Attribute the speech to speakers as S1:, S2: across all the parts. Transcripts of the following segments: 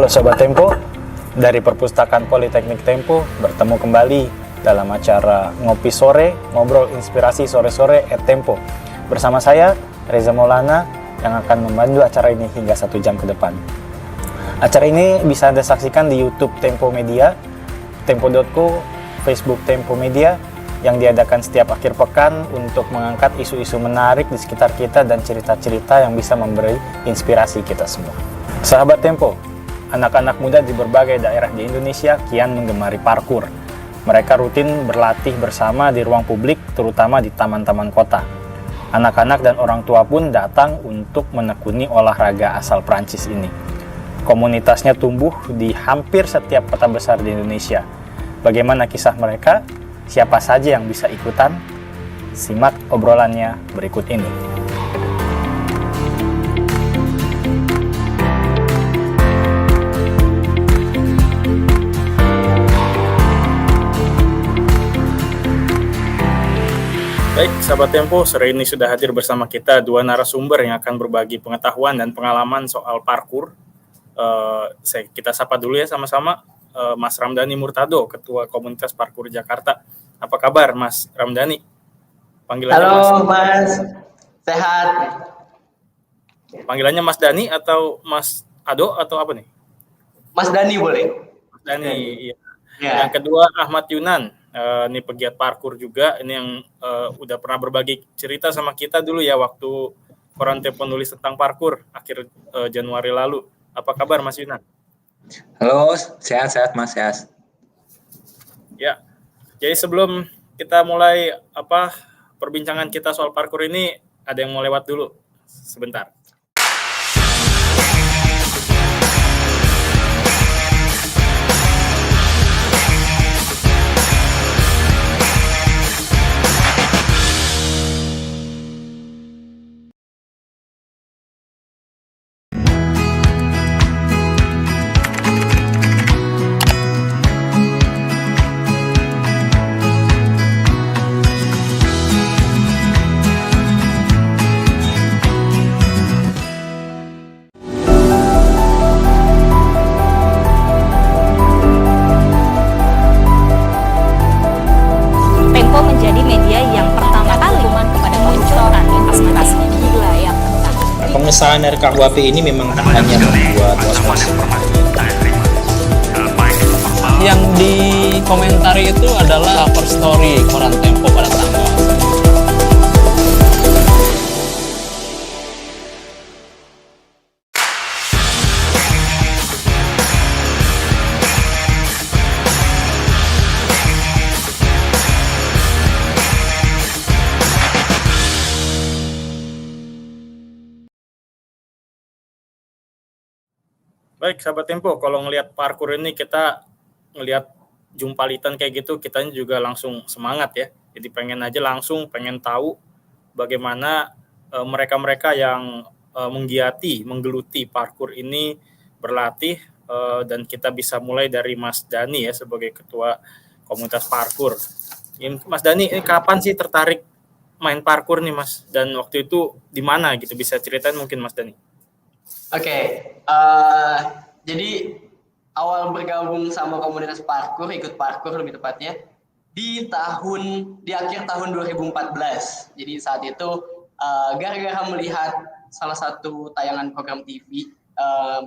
S1: Halo Sobat Tempo, dari Perpustakaan Politeknik Tempo bertemu kembali dalam acara Ngopi Sore, Ngobrol Inspirasi Sore-Sore @Tempo. Bersama saya, Reza Maulana, yang akan memandu acara ini hingga 1 jam ke depan. Acara ini bisa Anda saksikan di YouTube Tempo Media, tempo.co, Facebook Tempo Media, yang diadakan setiap akhir pekan untuk mengangkat isu-isu menarik di sekitar kita dan cerita-cerita yang bisa memberi inspirasi kita semua. Sahabat Tempo, anak-anak muda di berbagai daerah di Indonesia kian menggemari parkur. Mereka rutin berlatih bersama di ruang publik, terutama di taman-taman kota. Anak-anak dan orang tua pun datang untuk menekuni olahraga asal Prancis ini. Komunitasnya tumbuh di hampir setiap kota besar di Indonesia. Bagaimana kisah mereka? Siapa saja yang bisa ikutan? Simak obrolannya berikut ini. Baik, sahabat Tempo, sore ini sudah hadir bersama kita 2 narasumber yang akan berbagi pengetahuan dan pengalaman soal parkur. Kita sapa dulu ya sama-sama, Mas Ramdhani Murtado, Ketua Komunitas Parkur Jakarta. Apa kabar, Mas Ramdhani?
S2: Panggilannya Halo, Mas. Sehat.
S1: Panggilannya Mas Dani atau Mas Ado atau apa nih?
S2: Mas Dani boleh.
S1: Mas Dani, iya. Ya. Yang kedua Ahmad Yunan. Ini pegiat parkur juga, ini yang udah pernah berbagi cerita sama kita dulu ya waktu Koran Tempo nulis tentang parkur akhir Januari lalu. Apa kabar Mas Yunan?
S3: Halo, sehat-sehat Mas, sehat.
S1: Ya, jadi sebelum kita mulai perbincangan kita soal parkur ini, ada yang mau lewat dulu sebentar.
S3: Pengesahan RKUHP ini memang hanya membuat was-was.
S4: Yang dikomentari itu adalah cover story Koran Tempo pada tanggal.
S1: Baik, sahabat Tempo, kalau ngelihat parkur ini kita ngelihat jumpalitan kayak gitu, kita juga langsung semangat ya. Jadi pengen tahu bagaimana mereka-mereka yang menggeluti parkur ini berlatih, dan kita bisa mulai dari Mas Dani ya sebagai ketua komunitas parkur. Mas Dani, ini kapan sih tertarik main parkur nih Mas? Dan waktu itu di mana gitu? Bisa ceritain mungkin Mas Dani?
S2: Oke, jadi awal bergabung sama komunitas parkur, ikut parkur lebih tepatnya, di akhir tahun 2014. Jadi saat itu gara-gara melihat salah satu tayangan program TV,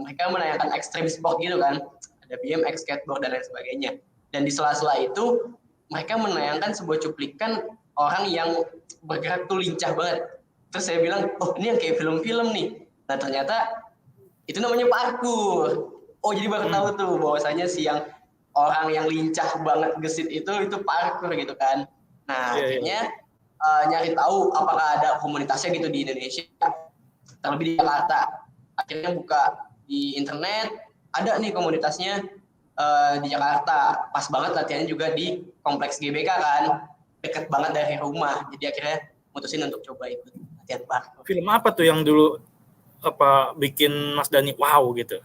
S2: mereka menayangkan ekstrem sport gitu kan, ada BMX, skateboard dan lain sebagainya. Dan di sela-sela itu mereka menayangkan sebuah cuplikan orang yang bergerak tuh lincah banget. Terus saya bilang, oh ini yang kayak film-film nih. Nah ternyata itu namanya parkur. Oh jadi baru tahu tuh bahwasanya orang yang lincah banget gesit itu parkur gitu kan. Nah akhirnya nyari tahu apakah ada komunitasnya gitu di Indonesia, terlebih di Jakarta. Akhirnya buka di internet, ada nih komunitasnya di Jakarta. Pas banget latihannya juga di kompleks GBK kan, deket banget dari rumah. Jadi akhirnya mutusin untuk coba ikut latihan parkur.
S1: Film apa tuh yang dulu bikin Mas Dani wow gitu?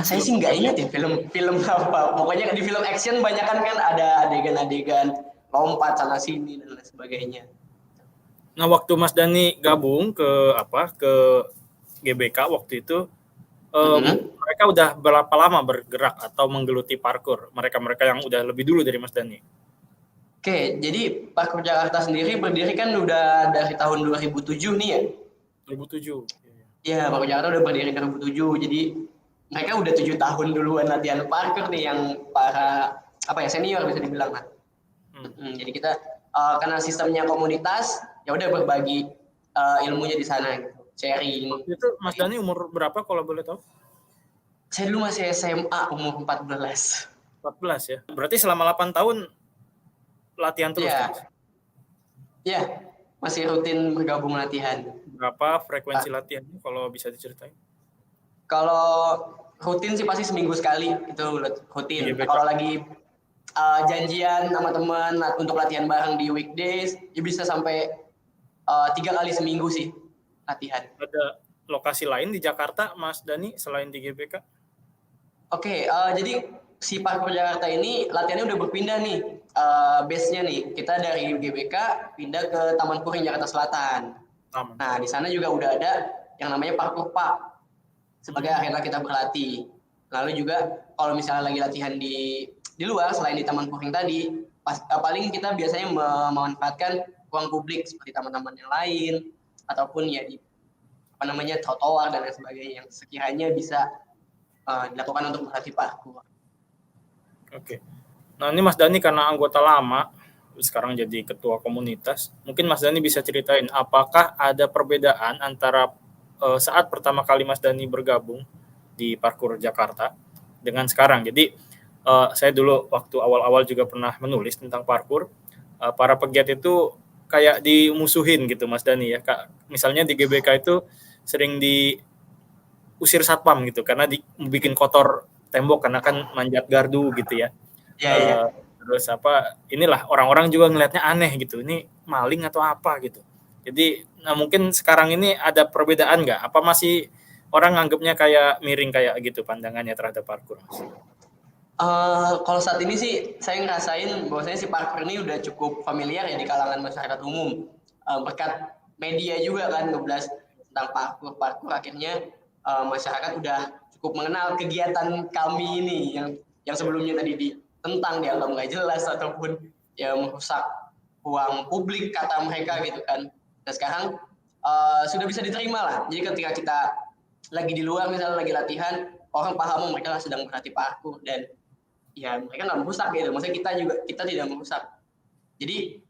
S2: Saya sih nggak ingat ya film apa. Pokoknya di film action banyak kan ada adegan-adegan lompat sana sini dan lain sebagainya.
S1: Nah, waktu Mas Dani gabung ke GBK waktu itu,
S3: Mereka udah berapa lama bergerak atau menggeluti parkur? Mereka-mereka yang udah lebih dulu dari Mas Dani.
S2: Oke, jadi Parkur Jakarta sendiri berdiri kan udah dari tahun 2007 nih ya.
S3: 2007.
S2: Iya, Parkur Jakarta udah berdiri 2007. Jadi mereka udah 7 tahun duluan latihan parkur nih, yang para senior bisa dibilang lah. Jadi kita karena sistemnya komunitas, ya udah berbagi ilmunya di sana gitu, sharing.
S3: Itu Mas Dani umur berapa kalau boleh tahu?
S2: Saya dulu masih SMA, umur 14.
S3: 14 ya. Berarti selama 8 tahun latihan terus.
S2: Iya. Iya, masih rutin bergabung latihan.
S3: Berapa frekuensi latihannya kalau bisa diceritain?
S2: Kalau rutin sih pasti seminggu sekali, itu rutin. Kalau lagi janjian sama teman untuk latihan bareng di weekdays, ya bisa sampai 3 kali seminggu sih latihan.
S3: Ada lokasi lain di Jakarta, Mas Dani, selain di GBK?
S2: Oke, jadi si Parkur Jakarta ini latihannya udah berpindah nih, base-nya nih. Kita dari GBK pindah ke Taman Puring Jakarta Selatan. Nah, di sana juga udah ada yang namanya Parkur Park sebagai arena kita berlatih. Lalu juga kalau misalnya lagi latihan di luar selain di Taman Puring tadi, paling kita biasanya memanfaatkan ruang publik seperti taman-taman yang lain ataupun ya di trotoar dan lain sebagainya yang sekiranya bisa dilakukan untuk berlatih parkur.
S3: Oke. Nah, ini Mas Dani karena anggota lama, sekarang jadi ketua komunitas. Mungkin Mas Dani bisa ceritain apakah ada perbedaan antara saat pertama kali Mas Dani bergabung di Parkur Jakarta dengan sekarang. Jadi saya dulu waktu awal-awal juga pernah menulis tentang parkur. Para pegiat itu kayak dimusuhin gitu Mas Dani ya. Misalnya di GBK itu sering diusir satpam gitu karena bikin kotor tembok karena kan manjat gardu gitu ya.
S2: Iya.
S3: Terus inilah orang-orang juga ngelihatnya aneh gitu. Ini maling atau apa gitu. Jadi mungkin sekarang ini ada perbedaan nggak? Apa masih orang nganggapnya kayak miring kayak gitu pandangannya terhadap parkur, Mas?
S2: Kalau saat ini sih saya ngerasain bahwasanya si parkur ini udah cukup familiar ya di kalangan masyarakat umum. Berkat media juga kan ngeblas tentang parkur akhirnya masyarakat udah cukup mengenal kegiatan kami ini yang sebelumnya tadi ditentang, dianggap nggak jelas ataupun ya merusak ruang publik kata mereka gitu kan. Nah sekarang sudah bisa diterima lah. Jadi ketika kita lagi di luar misalnya lagi latihan, orang paham mereka sedang berlatih parkur dan ya mereka nggak merusak gitu. Maksudnya kita tidak merusak. Jadi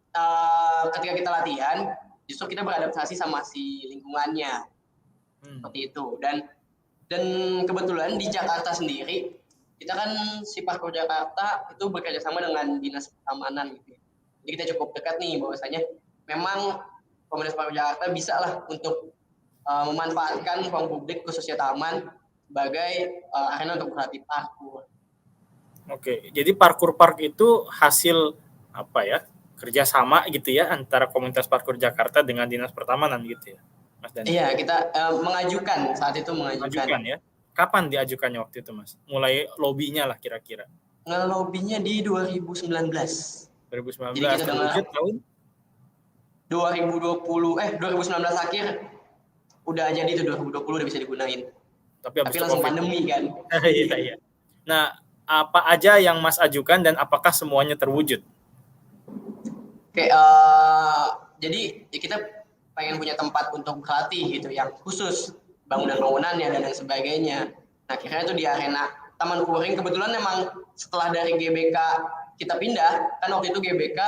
S2: ketika kita latihan, justru kita beradaptasi sama si lingkungannya seperti itu. Dan kebetulan di Jakarta sendiri kita kan si Parkur Jakarta itu bekerja sama dengan dinas pertamanan gitu. Jadi kita cukup dekat nih bahwasanya memang komunitas Parkur Jakarta bisa lah untuk memanfaatkan ruang publik khususnya taman sebagai arena untuk berlatih parkur.
S3: Oke, jadi parkur park itu hasil kerjasama gitu ya antara komunitas Parkur Jakarta dengan dinas pertamanan gitu ya, Mas Dani?
S2: Iya, kita saat itu mengajukan
S3: ya. Kapan diajukannya waktu itu, Mas? Mulai lobbynya lah kira-kira.
S2: Ngelobinya di 2019.
S3: 2019.
S2: Jadi kita
S3: lanjut tahun
S2: 2019 akhir udah jadi itu 2020 udah bisa digunain. Tapi langsung pandemi kan.
S3: Iya. Nah, apa aja yang Mas ajukan dan apakah semuanya terwujud?
S2: Oke, jadi ya kita pengen punya tempat untuk berlatih gitu yang khusus bangunan-bangunannya dan lain sebagainya. Nah, akhirnya itu di arena Taman Puring. Kebetulan memang setelah dari GBK kita pindah, kan waktu itu GBK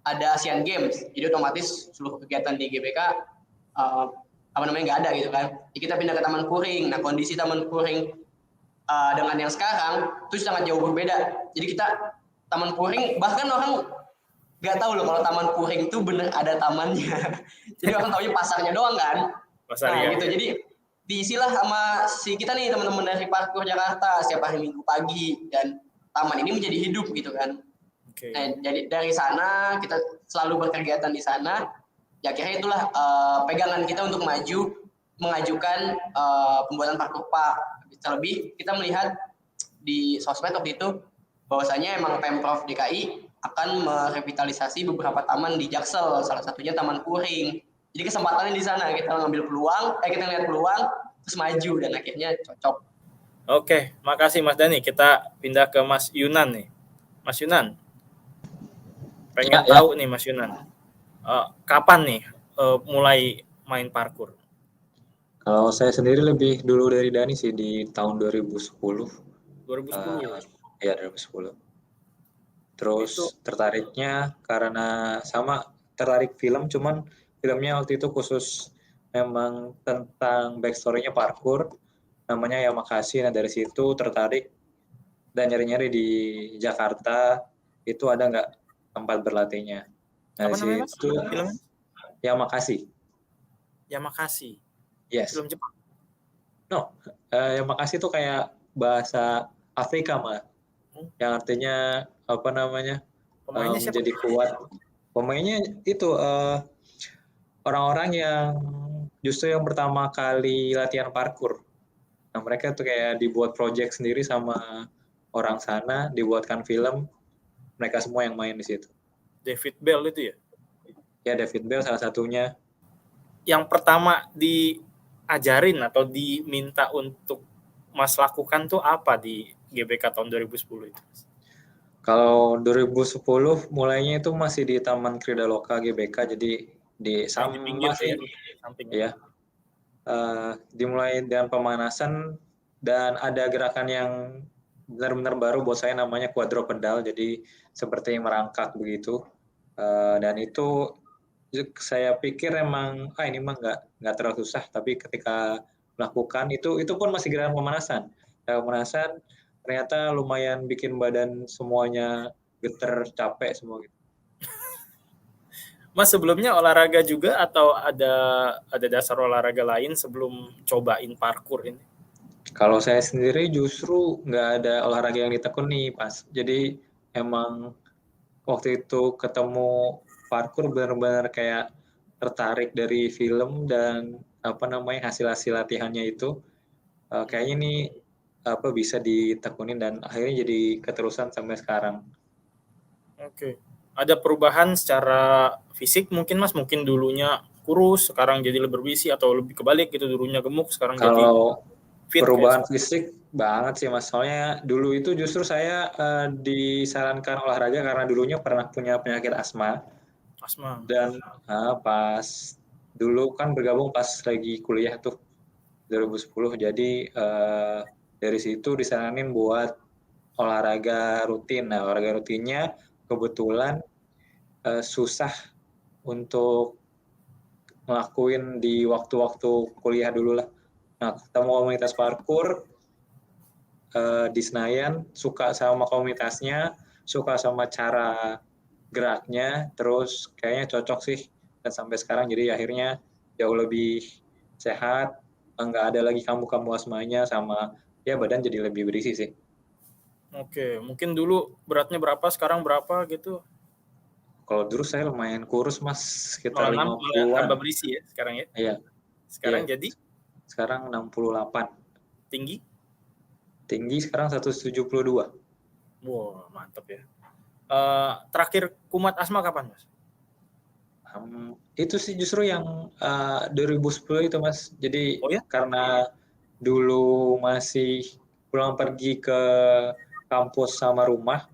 S2: ada Asian Games, jadi otomatis seluruh kegiatan di GBK nggak ada gitu kan. Jadi kita pindah ke Taman Puring. Nah, kondisi Taman Puring dengan yang sekarang itu sangat jauh berbeda. Jadi kita Taman Puring bahkan orang nggak tahu loh kalau Taman Puring itu bener ada tamannya. Jadi orang taunya pasarnya doang kan. Gitu. Jadi diisilah sama kita nih teman-teman dari Parkur Jakarta setiap hari Minggu pagi dan taman ini menjadi hidup gitu kan. Okay. Nah, jadi dari sana kita selalu berkegiatan di sana. Ya akhirnya itulah pegangan kita untuk mengajukan pembuatan parkur park. Terlebih kita melihat di sosmed waktu itu bahwasanya emang Pemprov DKI akan merevitalisasi beberapa taman di Jaksel, salah satunya Taman Puring. Jadi kesempatannya di sana kita ngambil peluang, kita lihat peluang terus maju dan akhirnya cocok.
S3: Oke, makasih Mas Dani. Kita pindah ke Mas Yunan nih. Mas Yunan, pengen
S5: Ya.
S3: tahu nih Mas Yunan, kapan nih mulai main parkour?
S5: Kalau saya sendiri lebih dulu dari Dani sih di tahun 2010.
S3: 2010.
S5: Ya 2010.
S3: Itu
S5: Terus tertariknya karena sama tertarik film, cuman filmnya waktu itu khusus memang tentang backstory-nya parkour, namanya Yamakasi. Nah dari situ tertarik dan nyari-nyari di Jakarta itu ada nggak tempat berlatihnya. Nah
S3: apa
S5: di
S3: namanya Mas?
S5: situ
S3: Filmnya
S5: Yamakasi,
S3: Yamakasi.
S5: yes.
S3: Film Jepang.
S5: No, Yamakasi itu kayak bahasa Afrika mah, yang artinya apa namanya
S3: Pemainnya siapa?
S5: menjadi kuat. Pemainnya itu orang-orang yang justru yang pertama kali latihan parkour. Nah mereka tuh kayak dibuat project sendiri sama orang sana, dibuatkan film, mereka semua yang main di situ.
S3: David Bell itu ya.
S5: Ya David Bell salah satunya.
S3: Yang pertama diajarin atau diminta untuk Mas lakukan tuh apa di GBK tahun 2010 itu?
S5: Kalau 2010 mulainya itu masih di Taman Kridaloka GBK, jadi di
S3: Yang di pinggir
S5: sama sih.
S3: samping.
S5: Ya. Dimulai dengan pemanasan dan ada gerakan yang benar-benar baru buat saya namanya quadrupedal, jadi seperti merangkak begitu. Dan itu saya pikir emang ini mah nggak terlalu susah, tapi ketika melakukan itu pun masih gerakan pemanasan. Pemanasan ternyata lumayan bikin badan semuanya geter, capek semua gitu.
S3: Mas sebelumnya olahraga juga atau ada dasar olahraga lain sebelum cobain parkour ini?
S5: Kalau saya sendiri justru nggak ada olahraga yang ditekuni pas. Jadi emang waktu itu ketemu parkour benar-benar kayak tertarik dari film dan hasil-hasil latihannya itu kayaknya ini bisa ditekunin dan akhirnya jadi keterusan sampai sekarang.
S3: Oke. Ada perubahan secara fisik mungkin Mas, mungkin dulunya kurus, sekarang jadi lebih berisi atau lebih kebalik gitu, dulunya gemuk, sekarang jadi
S5: Kalau
S3: fit
S5: perubahan
S3: kayak
S5: fisik banget sih Mas, soalnya dulu itu justru saya disarankan olahraga karena dulunya pernah punya penyakit asma.
S3: asma.
S5: Dan pas dulu kan bergabung pas lagi kuliah tuh 2010, jadi dari situ disaranin buat olahraga rutin. Nah olahraga rutinnya kebetulan susah untuk ngelakuin di waktu-waktu kuliah dulu lah. Nah ketemu komunitas parkour di Senayan, suka sama komunitasnya, suka sama cara geraknya, terus kayaknya cocok sih, dan sampai sekarang jadi akhirnya jauh lebih sehat, nggak ada lagi kambuh-kambuh asmanya, sama ya badan jadi lebih berisi sih.
S3: Oke, mungkin dulu beratnya berapa, sekarang berapa gitu?
S5: Kalau dulu saya lumayan kurus Mas, sekitar
S3: Malah
S5: 50-an.
S3: tambah berisi ya sekarang ya?
S5: Iya.
S3: Sekarang
S5: Iya.
S3: jadi?
S5: Sekarang 68.
S3: Tinggi?
S5: Tinggi sekarang 172.
S3: Wow, mantap ya. Terakhir kumat asma kapan Mas?
S5: Itu sih justru yang 2010 itu Mas. Jadi
S3: Oh ya?
S5: karena dulu masih pulang pergi ke kampus sama rumah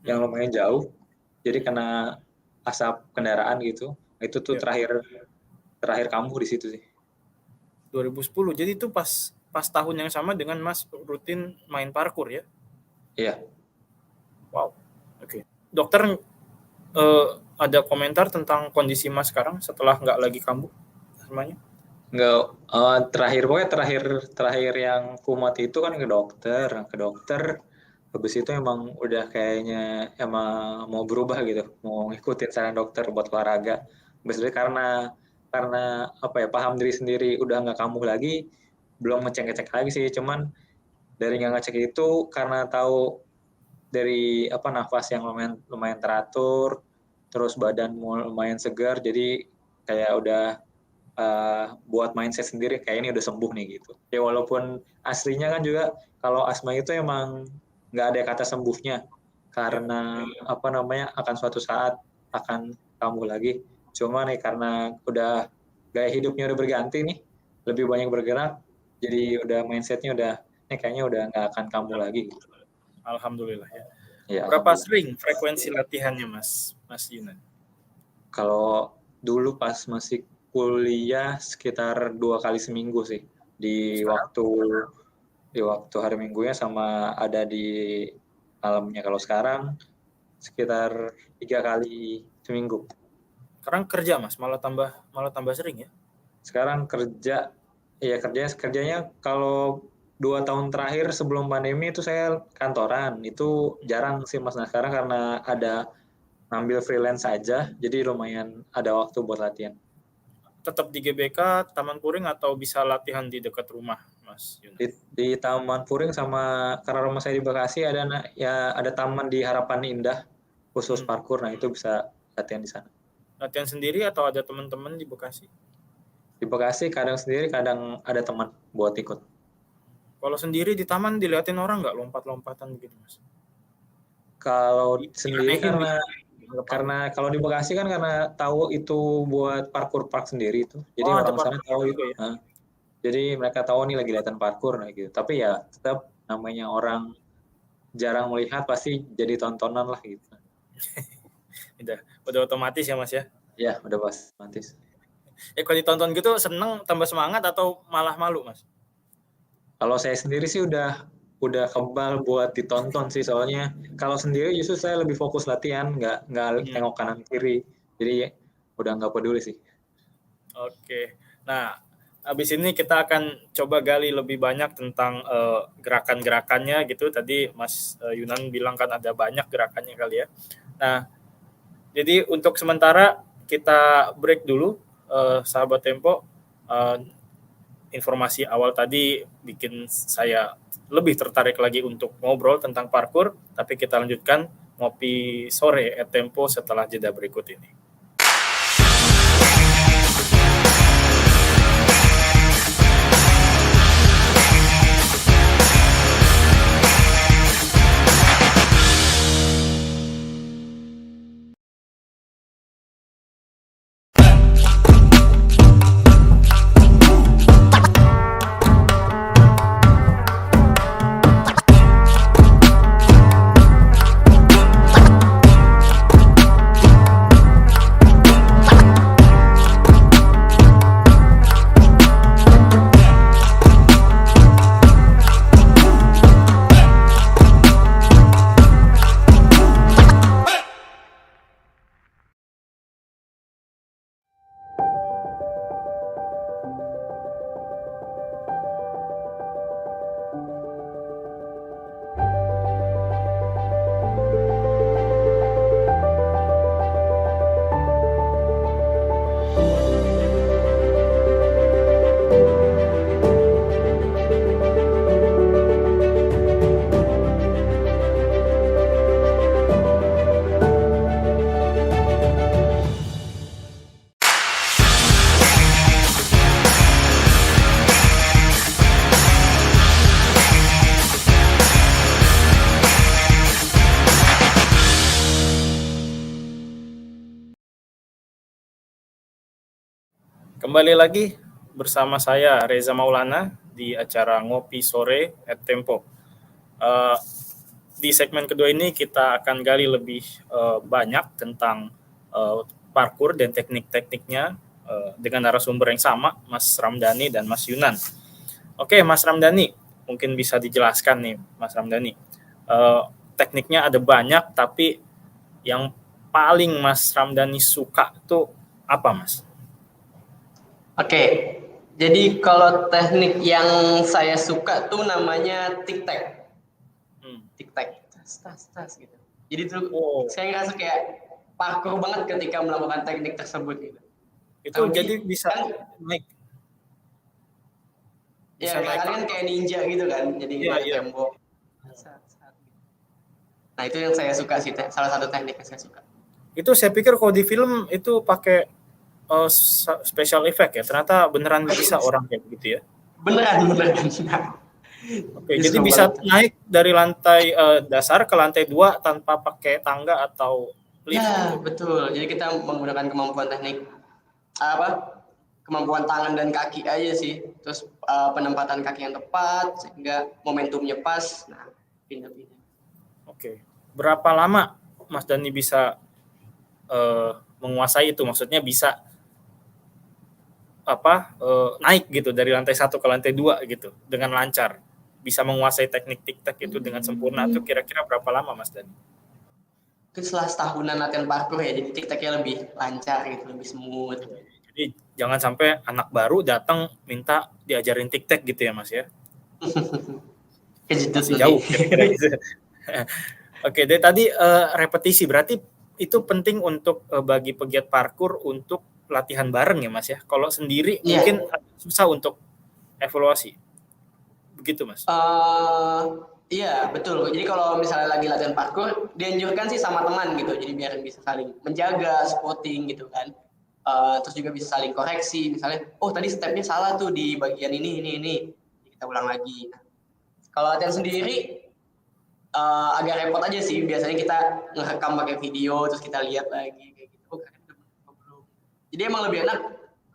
S5: yang lumayan jauh, jadi kena asap kendaraan gitu. Itu tuh
S3: Ya.
S5: terakhir kambuh di situ sih.
S3: 2010. Jadi itu pas tahun yang sama dengan Mas rutin main parkour ya?
S5: Iya.
S3: Wow. Oke. Dokter ada komentar tentang kondisi Mas sekarang setelah nggak lagi kambuh semuanya?
S5: Nggak, terakhir yang kumat itu kan ke dokter. Habis itu emang udah kayaknya emang mau berubah gitu, mau ngikutin saran dokter buat olahraga. Biasanya karena paham diri sendiri udah nggak kambuh lagi, belum ngecek lagi sih. Cuman dari nggak ngecek itu karena tahu dari nafas yang lumayan teratur, terus badan lumayan segar, jadi kayak udah buat mindset sendiri kayak ini udah sembuh nih gitu. Ya walaupun aslinya kan juga kalau asma itu emang nggak ada kata sembuhnya, karena akan suatu saat akan kambuh lagi. Cuma nih karena udah gaya hidupnya udah berganti nih, lebih banyak bergerak, jadi udah mindsetnya udah ini kayaknya udah nggak akan kambuh lagi.
S3: Alhamdulillah ya.
S5: Ya,
S3: Berapa
S5: alhamdulillah.
S3: sering frekuensi latihannya Mas Yunan?
S5: Kalau dulu pas masih kuliah sekitar 2 kali seminggu sih di waktu hari minggunya sama ada di malamnya. Kalau sekarang sekitar 3 kali seminggu.
S3: Sekarang kerja Mas, malah tambah sering ya.
S5: Sekarang kerjanya kalau 2 tahun terakhir sebelum pandemi itu saya kantoran, itu jarang sih Mas. Nah sekarang karena ada ngambil freelance aja, jadi lumayan ada waktu buat latihan.
S3: Tetap di GBK, Taman Puring atau bisa latihan di dekat rumah Mas Yunan?
S5: Di Taman Puring sama karena rumah saya di Bekasi ada taman di Harapan Indah khusus parkur, nah itu bisa latihan di sana.
S3: Latihan sendiri atau ada teman-teman di Bekasi?
S5: Di Bekasi kadang sendiri, kadang ada teman buat ikut.
S3: Kalau sendiri di taman diliatin orang nggak lompat-lompatan gitu Mas?
S5: Kalau sendiri
S3: Dianehin
S5: karena kalau di Bekasi kan karena tahu itu buat parkur park sendiri itu, jadi
S3: ada
S5: orang sana
S3: parkur
S5: tahu
S3: juga
S5: itu.
S3: ya?
S5: Jadi mereka tahu nih lagi latihan parkur nah gitu. Tapi ya tetap namanya orang jarang melihat pasti jadi tontonan lah gitu.
S3: Udah otomatis ya Mas ya?
S5: Ya udah pas otomatis.
S3: Kalau ditonton gitu seneng, tambah semangat atau malah malu Mas?
S5: Kalau saya sendiri sih udah kebal buat ditonton sih, soalnya kalau sendiri justru saya lebih fokus latihan, nggak tengok kanan kiri, jadi udah nggak peduli sih.
S3: Oke, nah habis ini kita akan coba gali lebih banyak tentang gerakan-gerakannya gitu. Tadi Mas Yunan bilang kan ada banyak gerakannya kali ya. Nah, jadi untuk sementara kita break dulu, sahabat Tempo. Informasi awal tadi bikin saya lebih tertarik lagi untuk ngobrol tentang parkur, tapi kita lanjutkan ngopi sore at Tempo setelah jeda berikut ini. Kembali lagi bersama saya Reza Maulana di acara Ngopi Sore at Tempo. Di segmen kedua ini kita akan gali lebih banyak tentang parkur dan teknik-tekniknya dengan narasumber yang sama, Mas Ramdhani dan Mas Yunan. Oke, Mas Ramdhani, mungkin bisa dijelaskan nih, Mas Ramdhani. Tekniknya ada banyak, tapi yang paling Mas Ramdhani suka tuh apa, Mas?
S2: Oke, jadi kalau teknik yang saya suka tuh namanya tic-tac. Tic-tac, tas gitu. Jadi tuh saya ngerasa kayak parkour banget ketika melakukan teknik tersebut gitu.
S3: Itu jadi bisa naik.
S2: Ya, kalian kayak ninja gitu kan, jadi tembok. Nah, itu yang saya suka sih, salah satu teknik yang saya suka.
S3: Itu saya pikir kalau di film itu pakai special effect ya, ternyata beneran bisa orang kayak begitu ya.
S2: Beneran.
S3: Oke, jadi bisa naik dari lantai dasar ke lantai 2 tanpa pakai tangga atau lift.
S2: Ya, betul. Jadi kita menggunakan kemampuan teknik kemampuan tangan dan kaki aja sih. Terus penempatan kaki yang tepat sehingga momentumnya pas. Nah, pindah-pindah.
S3: Oke. Berapa lama Mas Dani bisa menguasai itu? Maksudnya bisa naik gitu dari lantai 1 ke lantai 2 gitu dengan lancar. Bisa menguasai teknik tic-tac itu dengan sempurna itu kira-kira berapa lama Mas Dani?
S2: Mungkin setelah setahunan latihan parkour ya, jadi tic-tacnya lebih lancar gitu, lebih smooth.
S3: Jadi jangan sampai anak baru datang minta diajarin tic-tac gitu ya Mas ya.
S2: Kejedut
S3: Masih
S2: nanti.
S3: jauh kira-kira gitu. Oke, dari tadi repetisi berarti itu penting untuk bagi pegiat parkour untuk latihan bareng ya Mas ya. Kalau sendiri
S2: Iya.
S3: mungkin susah untuk evaluasi. Begitu Mas.
S2: Iya betul. Jadi kalau misalnya lagi latihan parkour, dianjurkan sih sama teman gitu. Jadi biar bisa saling menjaga, spotting gitu kan. Terus juga bisa saling koreksi. Misalnya, oh tadi stepnya salah tuh di bagian ini. Kita ulang lagi. Nah, kalau latihan sendiri agak repot aja sih. Biasanya kita ngerekam pakai video, terus kita lihat lagi kayak gitu. Jadi emang lebih enak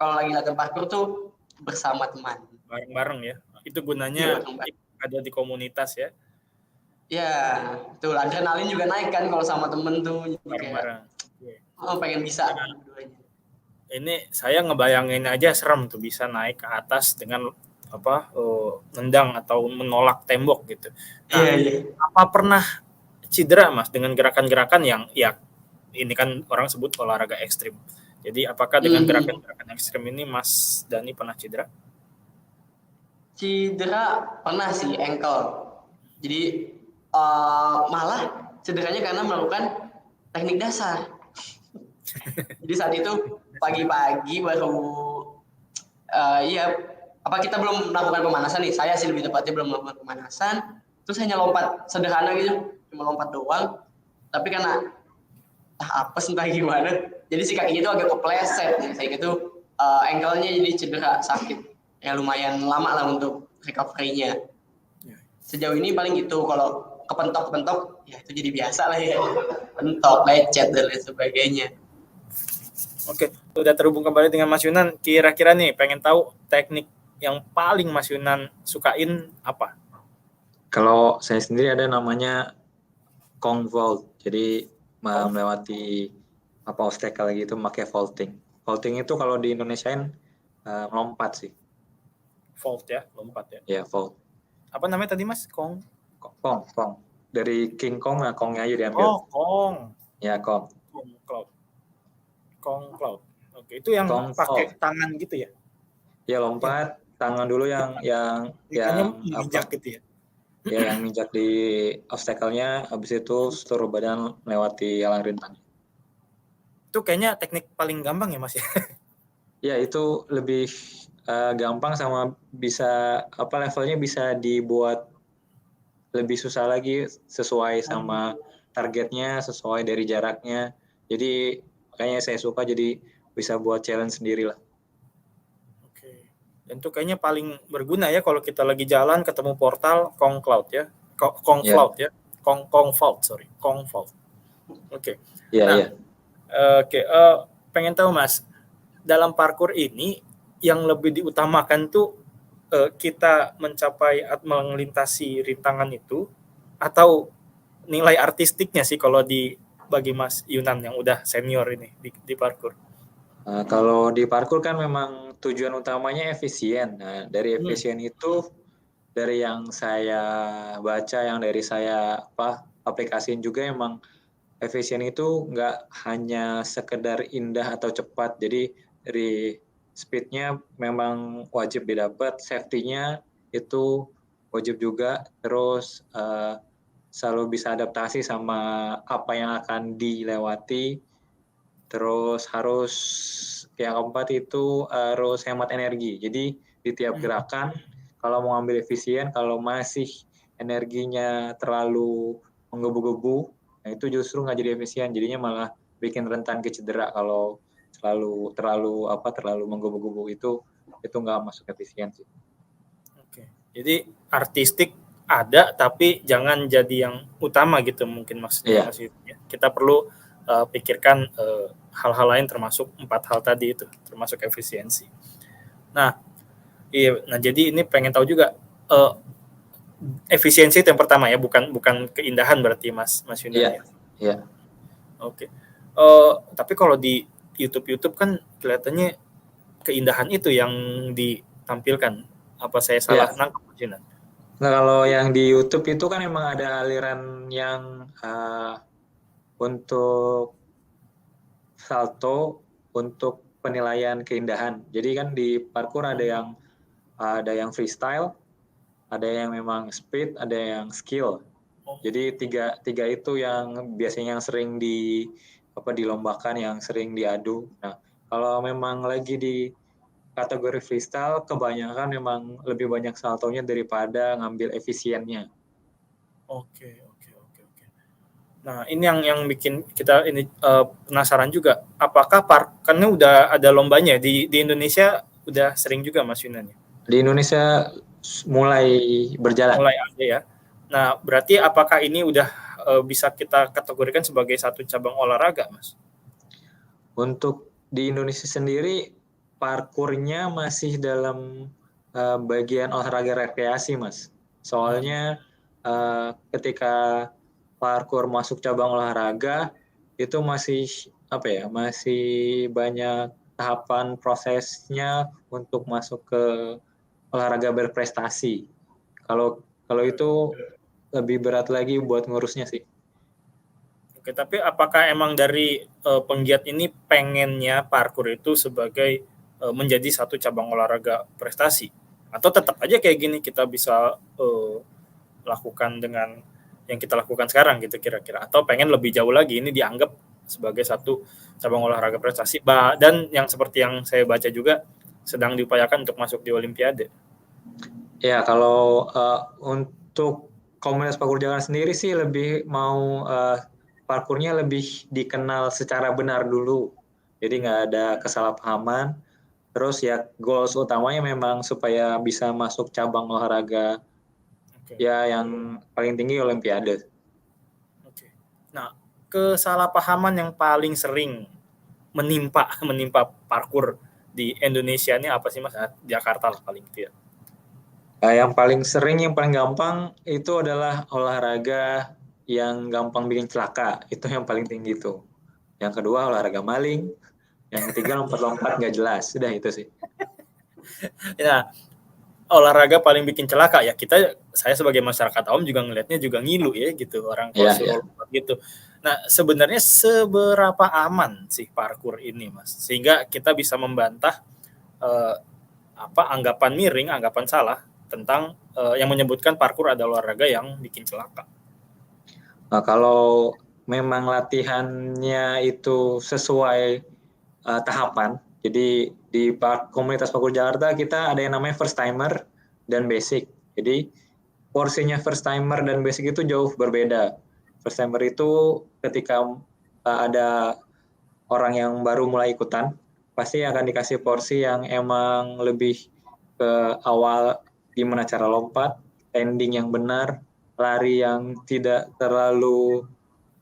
S2: kalau lagi latihan parkour tuh bersama teman.
S3: Bareng-bareng ya. Itu gunanya ada di komunitas ya.
S2: Ya, betul. Adrenalin juga naik kan kalau sama temen tuh.
S3: Bareng-bareng.
S2: Oh, pengen bisa.
S3: Ini saya ngebayangin aja serem tuh bisa naik ke atas dengan nendang atau menolak tembok gitu. Nah,
S2: Iya.
S3: apa pernah cedera Mas dengan gerakan-gerakan yang ya ini kan orang sebut olahraga ekstrim. Jadi apakah dengan gerakan-gerakan ekstrim ini Mas Dani pernah cedera?
S2: Cedera pernah sih, ankle. Jadi malah cederanya karena melakukan teknik dasar. Jadi saat itu pagi-pagi baru kita belum melakukan pemanasan nih. Saya sih lebih tepatnya belum melakukan pemanasan. Terus hanya lompat sederhana gitu, cuma lompat doang. Tapi karena apes entah gimana, jadi si kakinya itu agak kepleset. Kayak gitu, ankle-nya jadi cedera, sakit. Ya lumayan lama lah untuk recovery-nya. Sejauh ini paling gitu. Kalau kepentok-kepentok, ya itu jadi biasa lah ya. Pentok, lecet, dan lain sebagainya.
S3: Oke, udah terhubung kembali dengan Mas Yunan. Kira-kira nih pengen tahu teknik yang paling Mas Yunan sukain apa?
S5: Kalau saya sendiri ada namanya Kong Vault. Jadi melewati obstacle gitu pakai vaulting. Vaulting itu kalau di Indonesiain melompat sih.
S3: Vault ya, lompat ya.
S5: Ya, vault.
S3: Apa namanya tadi Mas? Kong.
S5: Dari King Kong, Kongnya aja diambil.
S3: Oh, Kong.
S5: Ya, Kong.
S3: Kong Cloud. Oke, itu yang pakai tangan gitu ya?
S5: Ya, lompat tangan dulu yang
S3: minjak gitu ya.
S5: Ya, yang minjak di obstacle-nya, habis itu seluruh badan melewati alang rintang.
S3: Itu kayaknya teknik paling gampang ya Mas ya?
S5: Ya, itu lebih gampang sama bisa levelnya bisa dibuat lebih susah lagi sesuai sama targetnya, sesuai dari jaraknya. Jadi makanya saya suka jadi bisa buat challenge sendiri lah.
S3: Oke. Dan itu kayaknya paling berguna ya kalau kita lagi jalan ketemu portal Kong Cloud ya. Kong Cloud ya. Kong Vault. Oke.
S5: Iya.
S3: Oke, pengen tahu Mas, dalam parkour ini yang lebih diutamakan tuh kita mencapai melintasi rintangan itu atau nilai artistiknya sih kalau bagi Mas Yunan yang udah senior ini di parkour?
S5: Kalau di parkour kan memang tujuan utamanya efisien. Nah, dari efisien itu dari yang saya baca, yang dari saya aplikasiin juga emang efisien itu nggak hanya sekedar indah atau cepat. Jadi dari speed-nya memang wajib didapat, safety-nya itu wajib juga, terus selalu bisa adaptasi sama apa yang akan dilewati, terus harus yang keempat itu harus hemat energi. Jadi di tiap gerakan kalau mau ambil efisien, kalau masih energinya terlalu menggebu-gebu, nah itu justru nggak jadi efisien, jadinya malah bikin rentan ke cedera. Kalau terlalu menggebu-gebu itu nggak masuk efisien sih.
S3: Oke. Jadi artistik ada tapi jangan jadi yang utama gitu mungkin maksudnya.
S5: Iya.
S3: Kita perlu pikirkan hal-hal lain termasuk 4 hal tadi itu, termasuk efisiensi. Nah, iya. Nah, jadi ini pengen tahu juga efisiensi itu yang pertama ya, bukan keindahan berarti Mas Yunan
S5: Iya,
S3: ya.
S5: iya.
S3: Oke. Tapi kalau di YouTube kan kelihatannya keindahan itu yang ditampilkan. Apa saya salah
S5: Iya.
S3: nangkep Mas Yunan?
S5: Nah, kalau yang di YouTube itu kan emang ada aliran yang untuk salto untuk penilaian keindahan. Jadi kan di parkour ada yang freestyle, ada yang memang speed, ada yang skill. Jadi tiga itu yang biasanya yang sering dilombakan, yang sering diadu. Nah, kalau memang lagi di kategori freestyle, kebanyakan memang lebih banyak saltonya daripada ngambil efisiennya.
S3: Oke. Nah, ini yang bikin kita ini penasaran juga. Apakah karena udah ada lombanya di Indonesia, udah sering juga Mas Yunan ya?
S5: Di Indonesia mulai berjalan.
S3: Mulai ada ya. Nah, berarti apakah ini udah bisa kita kategorikan sebagai satu cabang olahraga, Mas?
S5: Untuk di Indonesia sendiri, parkurnya masih dalam bagian olahraga rekreasi, Mas. Soalnya ketika parkur masuk cabang olahraga, itu masih banyak tahapan prosesnya untuk masuk ke olahraga berprestasi. Kalau itu lebih berat lagi buat ngurusnya sih.
S3: Oke, tapi apakah emang dari penggiat ini pengennya parkur itu sebagai menjadi satu cabang olahraga prestasi? Atau tetap aja kayak gini kita bisa lakukan dengan yang kita lakukan sekarang gitu kira-kira? Atau pengen lebih jauh lagi ini dianggap sebagai satu cabang olahraga prestasi, dan yang seperti yang saya baca juga sedang diupayakan untuk masuk di Olimpiade.
S5: Ya, kalau untuk komunitas parkur Jakarta sendiri sih lebih mau parkurnya lebih dikenal secara benar dulu. Jadi nggak ada kesalahpahaman. Terus ya goals utamanya memang supaya bisa masuk cabang olahraga ya yang paling tinggi Olimpiade.
S3: Oke. Nah, kesalahpahaman yang paling sering menimpa parkur di Indonesia ini apa sih Mas? Jakarta lah paling tidak.
S5: Yang paling sering, yang paling gampang itu adalah olahraga yang gampang bikin celaka. Itu yang paling tinggi tuh. Yang kedua olahraga maling. Yang ketiga lompat-lompat nggak jelas. Sudah itu sih.
S3: Ya, olahraga paling bikin celaka ya saya sebagai masyarakat awam juga ngelihatnya juga ngilu ya gitu orang kalau lompat gitu. Nah, sebenarnya seberapa aman sih parkur ini Mas? Sehingga kita bisa membantah anggapan salah tentang yang menyebutkan parkur adalah olahraga yang bikin celaka.
S5: Nah, kalau memang latihannya itu sesuai tahapan, jadi di komunitas parkur Jakarta kita ada yang namanya first timer dan basic. Jadi porsinya first timer dan basic itu jauh berbeda. First timer itu ketika ada orang yang baru mulai ikutan, pasti akan dikasih porsi yang emang lebih ke awal, gimana cara lompat, landing yang benar, lari yang tidak terlalu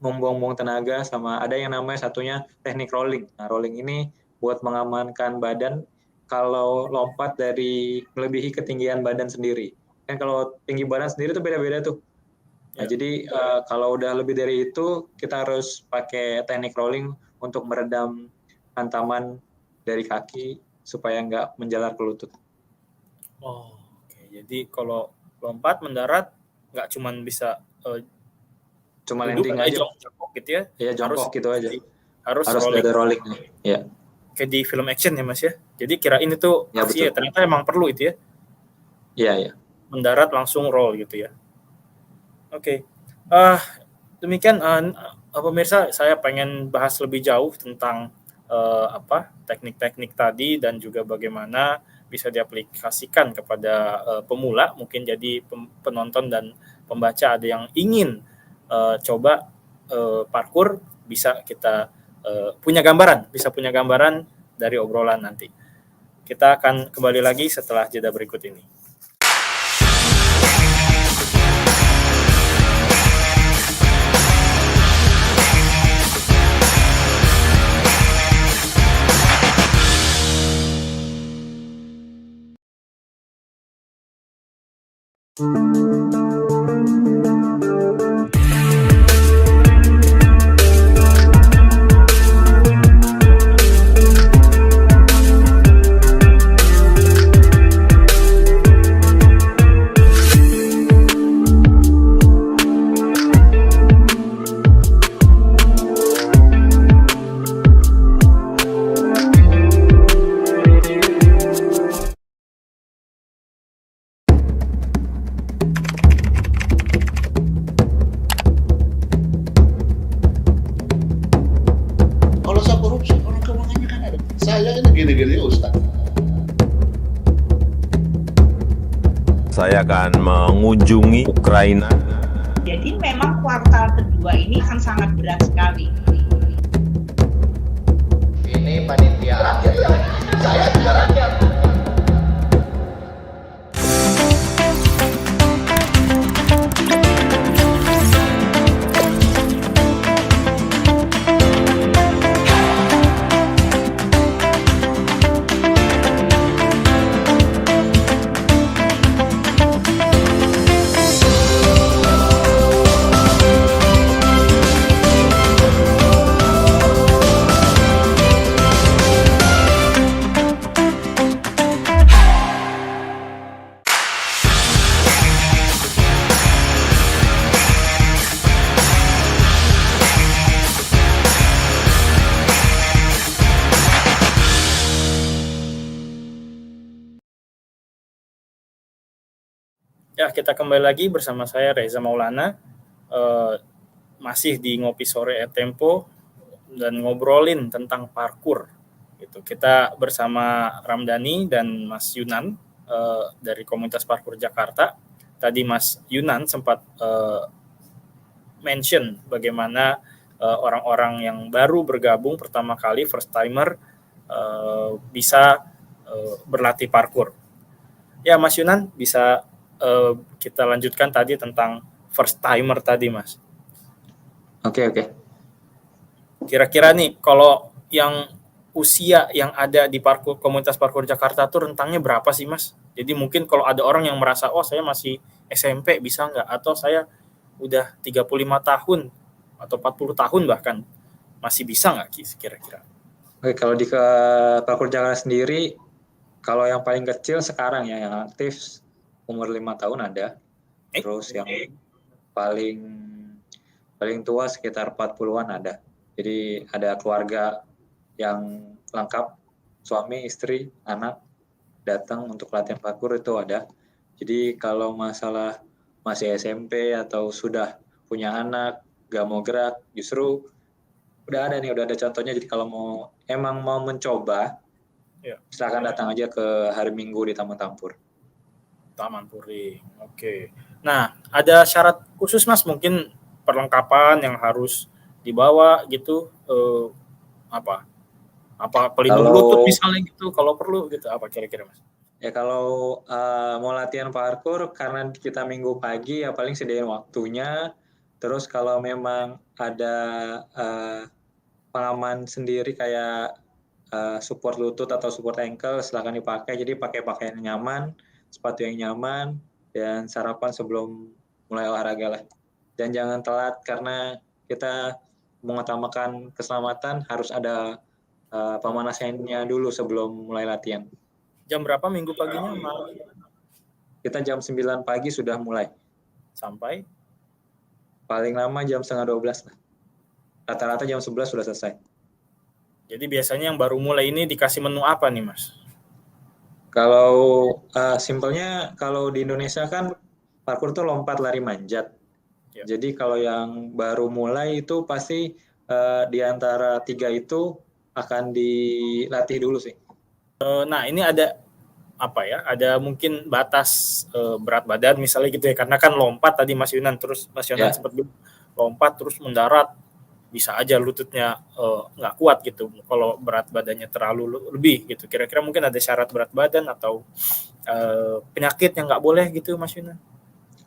S5: membuang-buang tenaga, sama ada yang namanya satunya teknik rolling. Nah, rolling ini buat mengamankan badan kalau lompat dari melebihi ketinggian badan sendiri. Kan kalau tinggi badan sendiri itu beda-beda tuh. Nah, jadi kalau udah lebih dari itu, kita harus pakai teknik rolling untuk meredam hantaman dari kaki supaya nggak menjalar ke lutut.
S3: Oh, oke. Jadi kalau lompat mendarat nggak cuma bisa
S5: cuma landing aja,
S3: jongkok gitu ya?
S5: Iya, jongkok gitu aja.
S3: Harus
S5: ada rolling. Ya.
S3: Kayak di film action ya Mas ya. Jadi kirain itu
S5: ya,
S3: ya ternyata emang perlu itu ya.
S5: Iya.
S3: Mendarat langsung roll gitu ya. Oke. Demikian pemirsa, saya pengen bahas lebih jauh tentang teknik-teknik tadi dan juga bagaimana bisa diaplikasikan kepada pemula, mungkin jadi penonton dan pembaca ada yang ingin coba parkur, bisa kita punya gambaran dari obrolan nanti. Kita akan kembali lagi setelah jeda berikut ini.
S6: Kalau saya korupsi, orang keuangannya kan ada. Saya ini gini-gini Ustaz.
S7: Saya akan mengunjungi Ukraina.
S8: Jadi memang kuartal kedua ini akan sangat berat sekali.
S6: Ini panitia rakyat. Saya juga rakyat.
S3: Ya, kita kembali lagi bersama saya Reza Maulana, masih di Ngopi Sore Tempo dan ngobrolin tentang parkur. Gitu. Kita bersama Ramdhani dan Mas Yunan dari komunitas parkur Jakarta. Tadi Mas Yunan sempat mention bagaimana orang-orang yang baru bergabung pertama kali, first timer, bisa berlatih parkur. Ya, Mas Yunan bisa kita lanjutkan tadi tentang first timer tadi, Mas.
S5: Oke.
S3: Kira-kira nih, kalau yang usia yang ada di parkur komunitas parkur Jakarta tuh rentangnya berapa sih, Mas? Jadi mungkin kalau ada orang yang merasa, oh saya masih SMP bisa nggak? Atau saya udah 35 tahun atau 40 tahun bahkan, masih bisa nggak kira-kira?
S5: Oke, kalau di parkur Jakarta sendiri, kalau yang paling kecil sekarang ya, yang aktif umur 5 tahun ada. Terus yang paling tua sekitar 40-an ada. Jadi ada keluarga yang lengkap, suami, istri, anak, datang untuk latihan parkur itu ada. Jadi kalau masalah masih SMP atau sudah punya anak, gak mau gerak, justru udah ada contohnya. Jadi kalau mau mencoba, silakan datang aja ke hari Minggu di Taman Tampur.
S3: Taman Puring, oke. Nah, ada syarat khusus, Mas, mungkin perlengkapan yang harus dibawa gitu, apa pelindung lutut misalnya gitu, kalau perlu gitu, apa kira-kira, Mas?
S5: Ya kalau mau latihan parkur, karena kita Minggu pagi ya paling sediain waktunya. Terus kalau memang ada pengaman sendiri kayak support lutut atau support ankle, silakan dipakai. Jadi pakai pakaian nyaman, sepatu yang nyaman, dan sarapan sebelum mulai olahraga lah. Dan jangan telat, karena kita mengutamakan keselamatan, harus ada pemanasannya dulu sebelum mulai latihan.
S3: Jam berapa Minggu paginya?
S5: Kita jam 9 pagi sudah mulai.
S3: Sampai?
S5: Paling lama jam 11:30 lah. Rata-rata jam 11 sudah selesai.
S3: Jadi biasanya yang baru mulai ini dikasih menu apa nih, Mas?
S5: Kalau simpelnya, kalau di Indonesia kan parkur tuh lompat, lari, manjat. Ya. Jadi kalau yang baru mulai itu pasti di antara 3 itu akan dilatih dulu sih.
S3: Nah, ini ada apa ya? Ada mungkin batas berat badan misalnya gitu ya. Karena kan lompat tadi Mas Yunan, terus Mas Yunan sempat lompat terus mendarat, bisa aja lututnya nggak kuat gitu kalau berat badannya terlalu lebih gitu. Kira-kira mungkin ada syarat berat badan atau penyakit yang nggak boleh gitu, Mas Yunan?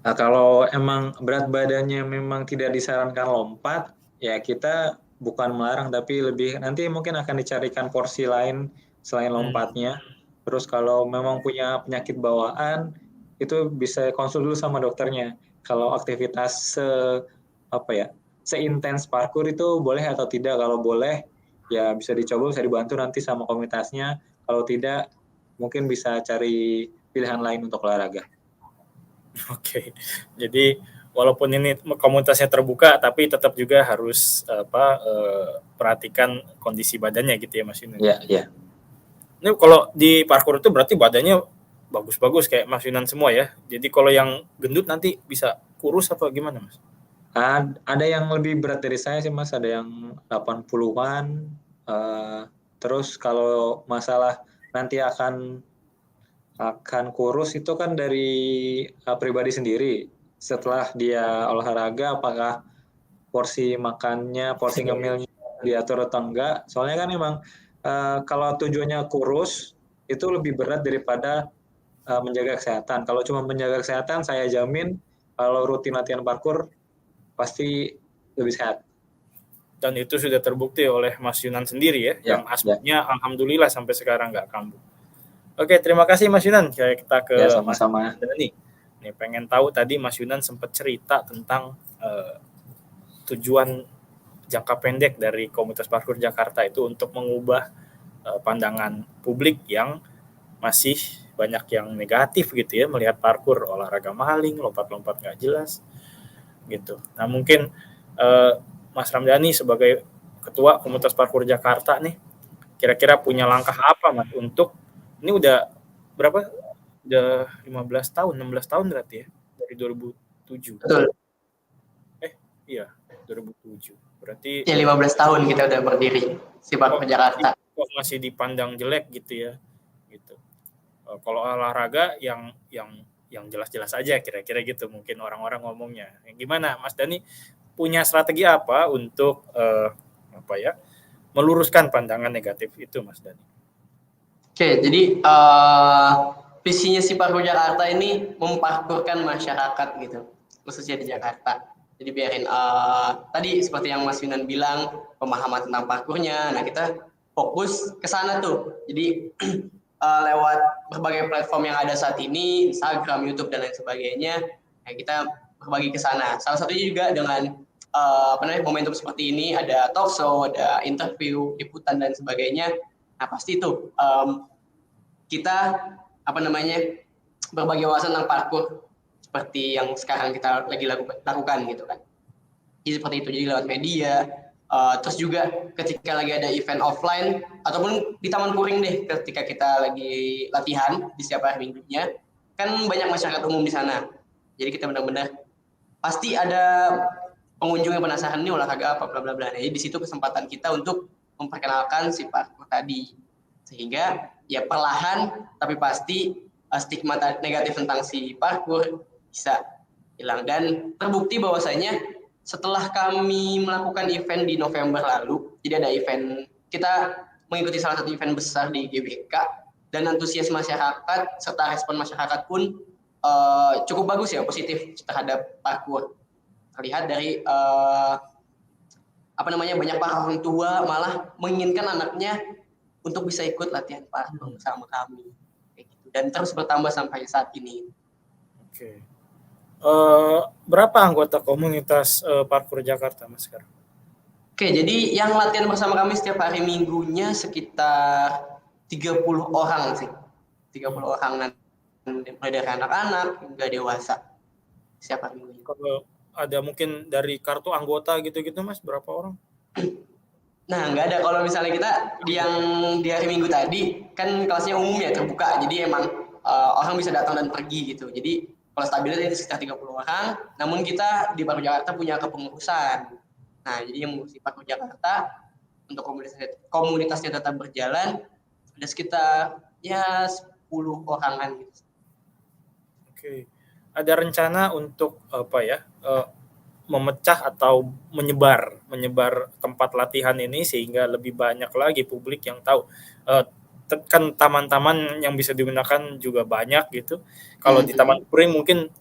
S5: Nah, kalau emang berat badannya memang tidak disarankan lompat, ya kita bukan melarang, tapi lebih nanti mungkin akan dicarikan porsi lain selain lompatnya. Terus kalau memang punya penyakit bawaan, itu bisa konsul dulu sama dokternya. Kalau aktivitas seintens parkur itu boleh atau tidak. Kalau boleh, ya bisa dicoba, bisa dibantu nanti sama komunitasnya. Kalau tidak, mungkin bisa cari pilihan lain untuk olahraga.
S3: Oke, jadi walaupun ini komunitasnya terbuka, tapi tetap juga harus perhatikan kondisi badannya gitu ya Mas Yunan.
S5: Iya.
S3: Ini kalau di parkour itu berarti badannya bagus-bagus kayak Mas Yunan semua ya. Jadi kalau yang gendut nanti bisa kurus apa gimana Mas?
S5: Ada yang lebih berat dari saya sih Mas, ada yang 80-an. Terus kalau masalah nanti akan kurus itu kan dari pribadi sendiri. Setelah dia olahraga, apakah porsi makannya, porsi ngemilnya diatur atau enggak? Soalnya kan memang kalau tujuannya kurus itu lebih berat daripada menjaga kesehatan. Kalau cuma menjaga kesehatan, saya jamin kalau rutin latihan parkur pasti lebih sehat.
S3: Dan itu sudah terbukti oleh Mas Yunan sendiri ya, yang aspeknya alhamdulillah sampai sekarang nggak kambuh. Oke, terima kasih Mas Yunan. Kita ke
S5: sama-sama.
S3: Mas Dani. Nih, pengen tahu tadi Mas Yunan sempat cerita tentang tujuan jangka pendek dari komunitas parkur Jakarta itu untuk mengubah pandangan publik yang masih banyak yang negatif gitu ya, melihat parkur olahraga maling, lompat-lompat nggak jelas gitu. Nah mungkin Mas Ramdhani sebagai ketua komunitas parkur Jakarta nih, kira-kira punya langkah apa Mas untuk ini udah berapa? Udah 15 tahun, 16 tahun berarti ya, dari 2007.
S2: Betul.
S3: Iya, 2007. Berarti
S2: Ya 15 tahun kita udah berdiri si parkur Jakarta.
S3: Kok masih dipandang jelek gitu ya. Gitu. Kalau olahraga yang jelas-jelas aja kira-kira gitu mungkin orang-orang ngomongnya. Gimana Mas Dani punya strategi apa untuk meluruskan pandangan negatif itu Mas Dani?
S2: Oke, jadi visinya si parkur Jakarta ini memparkurkan masyarakat gitu, khususnya di Jakarta. Jadi biarin tadi seperti yang Mas Yunan bilang, pemahaman tentang parkurnya. Nah kita fokus ke sana tuh. Jadi lewat berbagai platform yang ada saat ini, Instagram, YouTube dan lain sebagainya, ya kita berbagi ke sana. Salah satunya juga dengan momentum seperti ini, ada talk show, ada interview, liputan dan sebagainya. Nah pasti itu kita berbagi wawasan tentang parkur seperti yang sekarang kita lagi lakukan gitu kan. Jadi seperti itu, jadi lewat media. Terus juga ketika lagi ada event offline ataupun di Taman Puring deh, ketika kita lagi latihan di setiap hari minggunya, kan banyak masyarakat umum di sana. Jadi kita benar-benar pasti ada pengunjung yang penasaran nih olahraga apa bla bla bla. Jadi di situ kesempatan kita untuk memperkenalkan si parkur tadi, sehingga ya perlahan tapi pasti stigma negatif tentang si parkur bisa hilang. Dan terbukti bahwasanya setelah kami melakukan event di November lalu, jadi ada event, kita mengikuti salah satu event besar di GBK, dan antusias masyarakat serta respon masyarakat pun cukup bagus ya, positif terhadap parkur. Terlihat dari banyak para orang tua malah menginginkan anaknya untuk bisa ikut latihan parkur bersama kami, kayak gitu. Dan terus bertambah sampai saat ini.
S3: Oke. Berapa anggota komunitas parkur Jakarta Mas sekarang?
S2: Oke, jadi yang latihan bersama kami setiap hari minggunya sekitar 30 orang sih. 30 orang, mulai dari anak-anak hingga dewasa setiap hari minggunya.
S3: Kalau ada mungkin dari kartu anggota gitu-gitu Mas, berapa orang?
S2: Nah, nggak ada. Kalau misalnya kita yang di hari Minggu tadi kan kelasnya umum ya, terbuka. Jadi emang orang bisa datang dan pergi gitu. Jadi kalau stabilnya itu sekitar 30 orang. Namun kita di Parkur Jakarta punya kepengurusan. Nah, jadi yang mengurusi Parkur Jakarta untuk komunitasnya tetap berjalan ada sekitar ya 10 orangan gitu.
S3: Oke. Ada rencana untuk memecah atau menyebar tempat latihan ini sehingga lebih banyak lagi publik yang tahu. Kan taman-taman yang bisa digunakan juga banyak gitu. Kalau di Taman Puring mungkin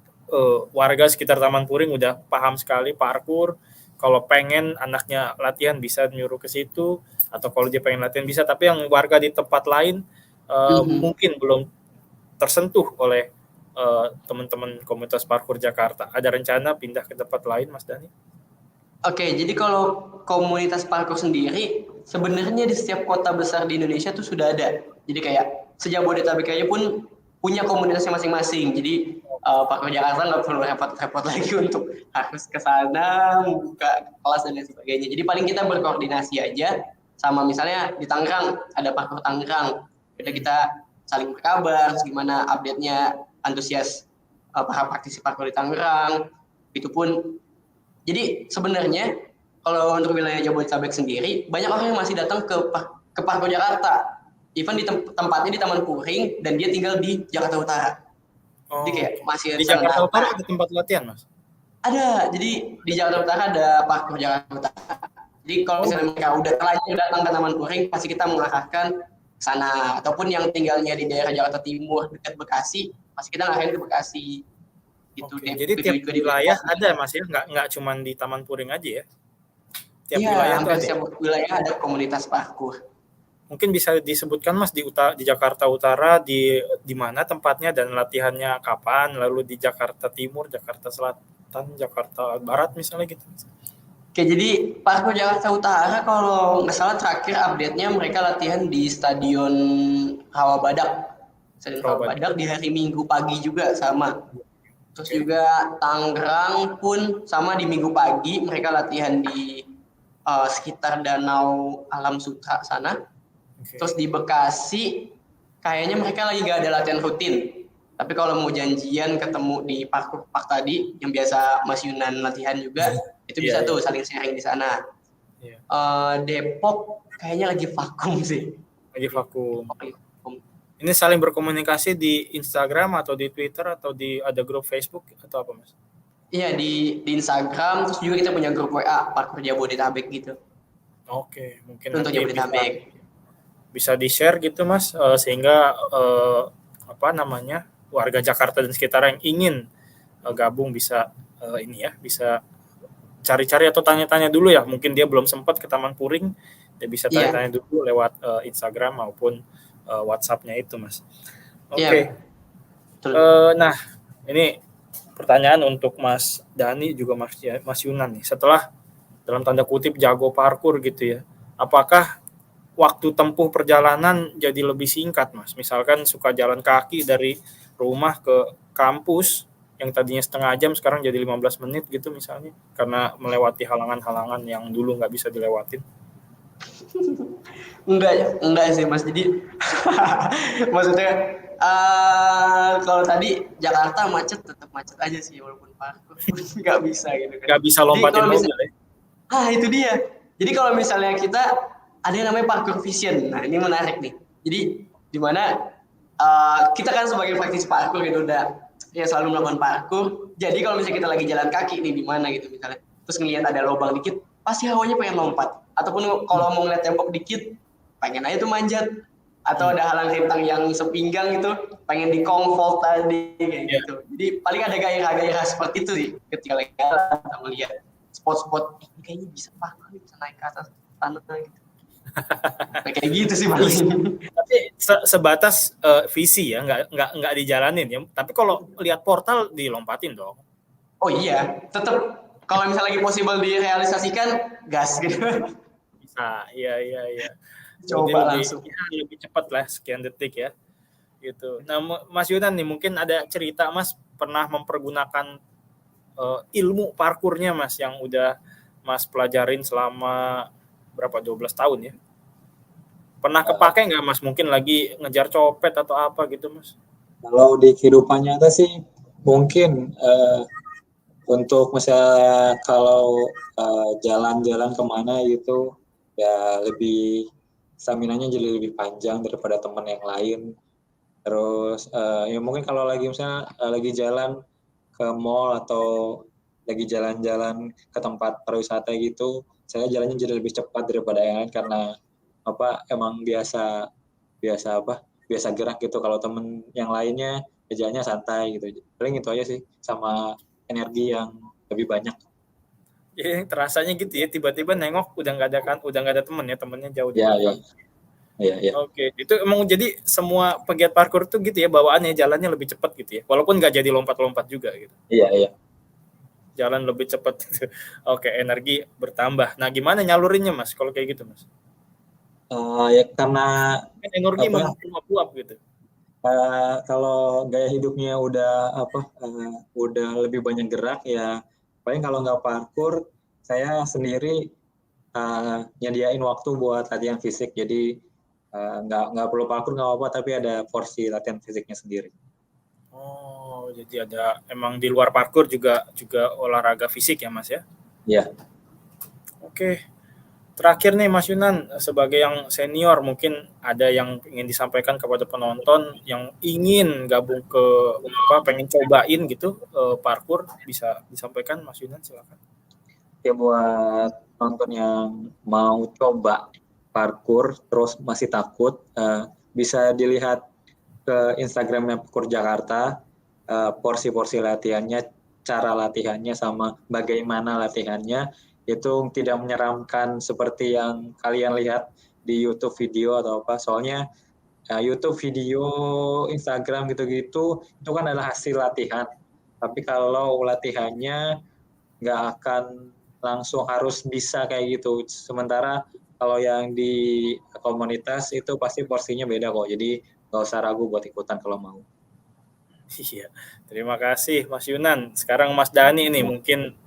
S3: warga sekitar Taman Puring udah paham sekali parkur. Kalau pengen anaknya latihan bisa nyuruh ke situ, atau kalau dia pengen latihan bisa. Tapi yang warga di tempat lain mungkin belum tersentuh oleh teman-teman komunitas parkur Jakarta? Ada rencana pindah ke tempat lain, Mas Dani?
S2: Oke, jadi kalau komunitas parkur sendiri, sebenarnya di setiap kota besar di Indonesia tuh sudah ada. Jadi kayak sejabodetabek aja pun punya komunitasnya masing-masing. Jadi parkur Jakarta nggak perlu repot-repot lagi untuk harus ke sana, buka kelas dan lain sebagainya. Jadi paling kita berkoordinasi aja sama misalnya di Tangerang, ada parkur Tangerang. Udah kita saling berkabar, gimana update-nya antusias para praktisi parkur di Tangerang. Itu pun jadi sebenarnya kalau untuk wilayah Jabodetabek sendiri banyak orang yang masih datang ke Parkur Jakarta, even di tempatnya di Taman Puring dan dia tinggal di Jakarta Utara. Jadi kayak masih
S3: di Jakarta Utara ada tempat latihan, Mas?
S2: Ada, jadi di Jakarta Utara ada Parkur Jakarta Utara. Jadi kalau misalnya mereka udah terlanjur datang ke Taman Puring, pasti kita mengarahkan ke sana. Ataupun yang tinggalnya di daerah Jakarta Timur dekat Bekasi, pasti kita ngarahin ke Bekasi. Gitu.
S3: Oke, jadi tiap wilayah ada, Mas, ya? Nggak cuma di Taman Puring aja ya? Tiap wilayah
S2: hampir
S3: ada.
S2: Setiap wilayah ada komunitas parkur.
S3: Mungkin bisa disebutkan, Mas, di Jakarta Utara di mana tempatnya dan latihannya kapan, lalu di Jakarta Timur, Jakarta Selatan, Jakarta Barat misalnya gitu.
S2: Oke, jadi parkur Jakarta Utara kalau nggak salah terakhir update-nya mereka latihan di Stadion Rawabadak. Stadion Rawabadak di hari Minggu pagi juga sama. Terus juga Tangerang pun sama di Minggu pagi mereka latihan di sekitar Danau Alam Sutra sana. Terus di Bekasi kayaknya mereka lagi nggak ada latihan rutin. Tapi kalau mau janjian ketemu di parkur park tadi yang biasa Mas Yunan latihan juga, itu bisa tuh saling sharing di sana. Depok kayaknya lagi vakum sih.
S3: Lagi vakum. Ini saling berkomunikasi di Instagram atau di Twitter atau ada grup Facebook atau apa, Mas?
S2: Iya, di Instagram, terus juga kita punya grup WA Parkur Jabodetabek gitu.
S3: Oke, mungkin
S2: untuk Jabodetabek.
S3: Bisa di-share gitu, Mas, sehingga warga Jakarta dan sekitar yang ingin gabung bisa bisa cari-cari atau tanya-tanya dulu ya. Mungkin dia belum sempat ke Taman Puring, dia bisa tanya-tanya dulu lewat Instagram maupun WhatsApp-nya itu, Mas. Oke. Nah, ini pertanyaan untuk Mas Dani juga Mas Yunan nih. Setelah dalam tanda kutip jago parkur gitu ya, apakah waktu tempuh perjalanan jadi lebih singkat, Mas? Misalkan suka jalan kaki dari rumah ke kampus yang tadinya setengah jam sekarang jadi 15 menit gitu misalnya, karena melewati halangan-halangan yang dulu nggak bisa dilewatin.
S2: Enggak sih, Mas. Jadi maksudnya kalau tadi Jakarta tetap macet aja sih walaupun parkur nggak bisa gitu kan.
S3: Nggak bisa lompatin mobil ya.
S2: Itu dia. Jadi kalau misalnya kita ada yang namanya parkur vision. Nah, ini menarik nih. Jadi di mana kita kan sebagai praktisi parkur gitu udah ya selalu melakukan parkur. Jadi kalau misalnya kita lagi jalan kaki nih di mana gitu misalnya, terus ngelihat ada lubang dikit, pasti hawanya pengen lompat. Ataupun kalau mau ngeliat tembok dikit, pengen aja tuh manjat. Atau ada halang rintang yang sepinggang gitu, pengen di comfort tadi kayak gitu. Jadi paling ada gairah-gairah seperti itu sih ketika lagi jalan atau melihat spot-spot ini kayaknya bisa parkur, bisa naik ke atas tanah gitu. Kayak gitu sih paling.
S3: Tapi sebatas visi ya, nggak dijalanin ya. Tapi kalau lihat portal dilompatin dong.
S2: Oh iya, tetap kalau misalnya lagi possible direalisasikan gas gitu.
S3: Bisa, iya.
S2: Coba langsung.
S3: Lebih cepat lah, sekian detik ya. Gitu. Nah, Mas Yunan nih mungkin ada cerita Mas pernah mempergunakan ilmu parkurnya Mas yang udah Mas pelajarin selama berapa 12 tahun ya. Pernah kepake nggak Mas? Mungkin lagi ngejar copet atau apa gitu Mas?
S5: Kalau di kehidupan nyata sih mungkin untuk misalnya kalau jalan-jalan kemana gitu ya lebih stamina-nya jadi lebih panjang daripada teman yang lain. Terus ya mungkin kalau lagi misalnya lagi jalan ke mall atau lagi jalan-jalan ke tempat pariwisata gitu, saya jalannya jadi lebih cepat daripada yang lain karena emang biasa gerak gitu. Kalau temen yang lainnya jalannya santai gitu. Paling itu aja sih, sama energi yang lebih banyak.
S3: Ya, terasanya gitu ya, tiba-tiba nengok udah nggak ada temen ya, temennya jauh.
S5: Ya. Iya, iya.
S3: Oke, itu emang jadi semua pegiat parkour tuh gitu ya, bawaannya jalannya lebih cepat gitu ya. Walaupun nggak jadi lompat-lompat juga gitu.
S5: Iya, iya.
S3: Jalan lebih cepat gitu. Oke, energi bertambah. Nah, gimana nyalurinnya Mas kalau kayak gitu Mas?
S5: Ya karena
S3: Kan energi
S5: apa?
S3: menguap-uap gitu.
S5: Kalau gaya hidupnya udah lebih banyak gerak ya, paling kalau nggak parkur, saya sendiri nyediain waktu buat latihan fisik. Jadi nggak perlu parkur nggak apa-apa, tapi ada porsi latihan fisiknya sendiri.
S3: Oh, jadi ada emang di luar parkour juga olahraga fisik ya Mas ya?
S5: Iya.
S3: Oke. Terakhir nih Mas Yunan, sebagai yang senior mungkin ada yang ingin disampaikan kepada penonton yang ingin gabung ke pengen cobain gitu parkour, bisa disampaikan Mas Yunan, silakan.
S5: Ya buat nonton yang mau coba parkur terus masih takut, bisa dilihat ke Instagramnya Parkour Jakarta, porsi-porsi latihannya, cara latihannya sama bagaimana latihannya, itu tidak menyeramkan seperti yang kalian lihat di YouTube video atau apa. Soalnya YouTube video, Instagram gitu-gitu itu kan adalah hasil latihan. Tapi kalau latihannya nggak akan langsung harus bisa kayak gitu. Sementara kalau yang di komunitas itu pasti porsinya beda kok. Jadi nggak usah ragu buat ikutan kalau mau.
S3: Iya, terima kasih Mas Yunan. Sekarang Mas Dani nih mungkin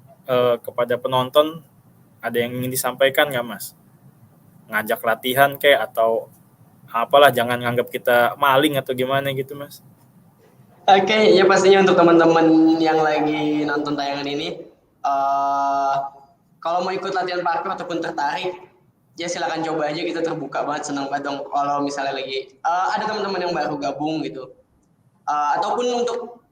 S3: kepada penonton ada yang ingin disampaikan nggak Mas? Ngajak latihan kayak atau apalah, jangan nganggap kita maling atau gimana gitu Mas.
S2: Oke, ya pastinya untuk teman-teman yang lagi nonton tayangan ini, kalau mau ikut latihan parkour ataupun tertarik, ya silakan coba aja, kita terbuka banget, senang banget dong kalau misalnya lagi ada teman-teman yang baru gabung gitu. Ataupun untuk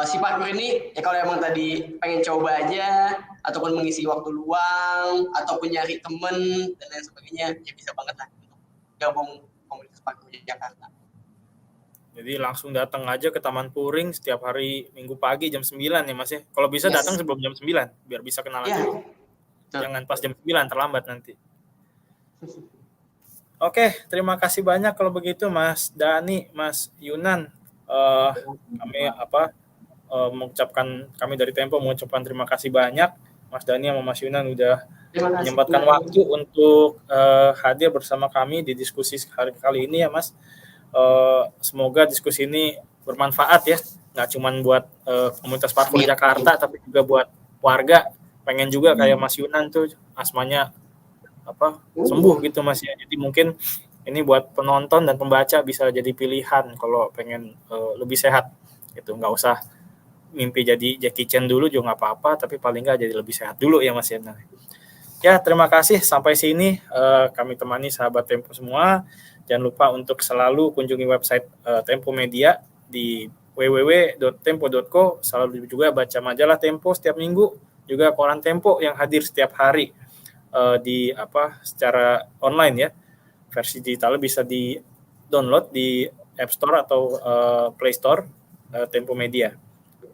S2: si parkour ini, ya kalau emang tadi pengen coba aja, ataupun mengisi waktu luang, ataupun nyari temen dan lain sebagainya, ya bisa banget lah untuk gabung komunitas parkour di Jakarta.
S3: Jadi langsung datang aja ke Taman Puring setiap hari Minggu pagi jam 9 ya Mas ya. Kalau bisa
S2: Yes.
S3: datang sebelum jam 9 biar bisa kenalan
S2: Iya.
S3: dulu. Jangan pas jam 9 terlambat nanti. Oke, terima kasih banyak kalau begitu Mas Dani, Mas Yunan. Kami dari Tempo mengucapkan terima kasih banyak Mas Dani sama Mas Yunan udah
S2: Terima kasih.
S3: menyempatkan waktu untuk hadir bersama kami di diskusi kali ini ya Mas. Semoga diskusi ini bermanfaat ya, nggak cuma buat komunitas parkour Jakarta, tapi juga buat warga. Pengen juga kayak Mas Yunan tuh asmanya sembuh gitu Mas ya. Jadi mungkin ini buat penonton dan pembaca bisa jadi pilihan kalau pengen lebih sehat gitu. Nggak usah mimpi jadi Jackie Chan dulu juga nggak apa-apa, tapi paling nggak jadi lebih sehat dulu ya Mas ya. Ya, terima kasih. Sampai sini kami temani sahabat Tempo semua. Jangan lupa untuk selalu kunjungi website Tempo Media di www.tempo.co. Selalu juga baca majalah Tempo setiap minggu, juga koran Tempo yang hadir setiap hari secara online ya. Versi digital bisa di-download di App Store atau Play Store Tempo Media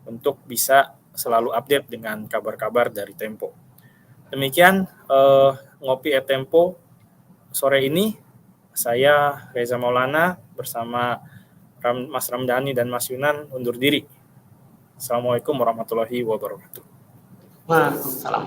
S3: untuk bisa selalu update dengan kabar-kabar dari Tempo. Demikian Ngopi Tempo sore ini. Saya Reza Maulana bersama Mas Ramdhani dan Mas Yunan undur diri. Assalamualaikum warahmatullahi wabarakatuh.
S2: Waalaikumsalam.